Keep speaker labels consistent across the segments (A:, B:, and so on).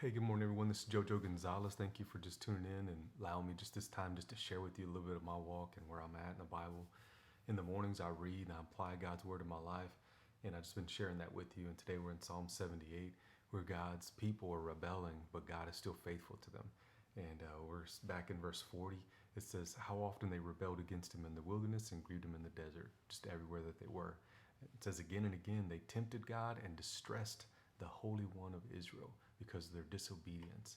A: Hey, good morning, everyone. This is Jojo Gonzalez. Thank you for just tuning in and allowing me just this time just to share with you a little bit of my walk and where I'm at in the Bible. In the mornings, I read and I apply God's word in my life, and I've just been sharing that with you. And today we're in Psalm 78, where God's people are rebelling, but God is still faithful to them. And we're back in verse 40. It says, "How often they rebelled against him in the wilderness and grieved him in the desert," just everywhere that they were. It says again and again, they tempted God and distressed the Holy One of Israel because of their disobedience.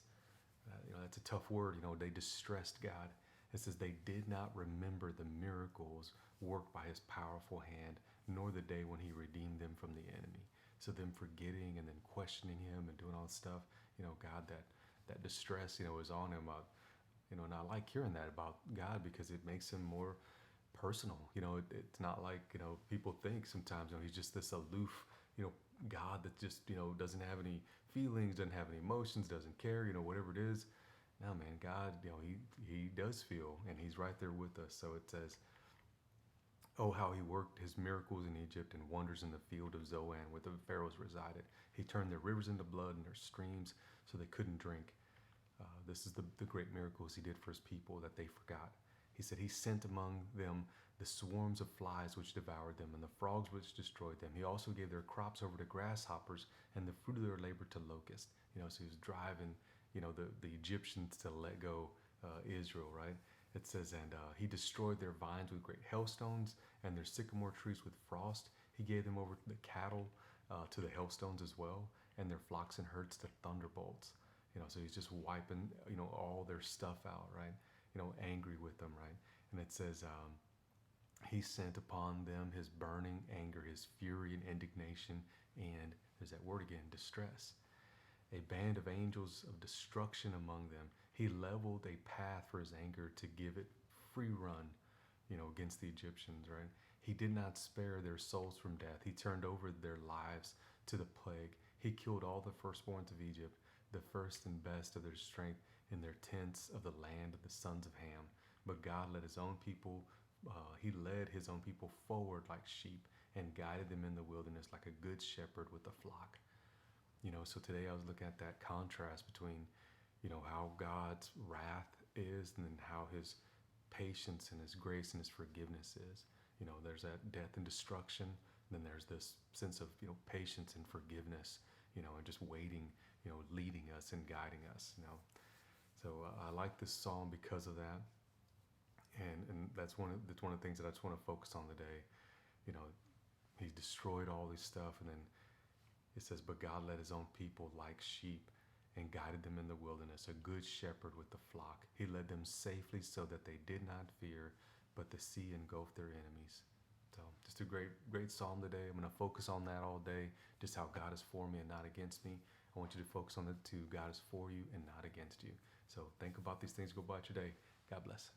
A: That's a tough word. They distressed God. It says they did not remember the miracles worked by his powerful hand, nor the day when he redeemed them from the enemy. So them forgetting and then questioning him and doing all this stuff, God, that distress, is on him. And I like hearing that about God because it makes him more personal. It's not like, people think sometimes, he's just this aloof, God that just, doesn't have any feelings, doesn't have any emotions, doesn't care, whatever it is. No, man, God, he does feel, and he's right there with us. So it says, "Oh, how he worked his miracles in Egypt and wonders in the field of Zoan where the pharaohs resided. He turned their rivers into blood and their streams so they couldn't drink." This is the great miracles he did for his people that they forgot. He said he sent among them the swarms of flies which devoured them and the frogs which destroyed them. He also gave their crops over to grasshoppers and the fruit of their labor to locusts. So he was driving, the Egyptians to let go Israel, right? It says, and he destroyed their vines with great hailstones and their sycamore trees with frost. He gave them over the cattle to the hailstones as well, and their flocks and herds to thunderbolts. So he's just wiping, all their stuff out, right? Angry with them, right? And it says, he sent upon them his burning anger, his fury and indignation, and there's that word again, distress. A band of angels of destruction among them. He leveled a path for his anger to give it free run, against the Egyptians, right? He did not spare their souls from death. He turned over their lives to the plague. He killed all the firstborns of Egypt, the first and best of their strength in their tents of the land of the sons of Ham. But God led his own people, he led his own people forward like sheep and guided them in the wilderness like a good shepherd with a flock. So today I was looking at that contrast between, how God's wrath is and then how his patience and his grace and his forgiveness is. There's that death and destruction. Then there's this sense of, patience and forgiveness, and just waiting, leading us and guiding us. So I like this psalm because of that. And that's one of the things that I just want to focus on today. He destroyed all this stuff, and then it says, "But God led his own people like sheep and guided them in the wilderness, a good shepherd with the flock. He led them safely so that they did not fear, but the sea engulfed their enemies." So just a great psalm today. I'm going to focus on that all day, just how God is for me and not against me. I want you to focus on the two. God is for you and not against you. So think about these things. Go about your day. God bless.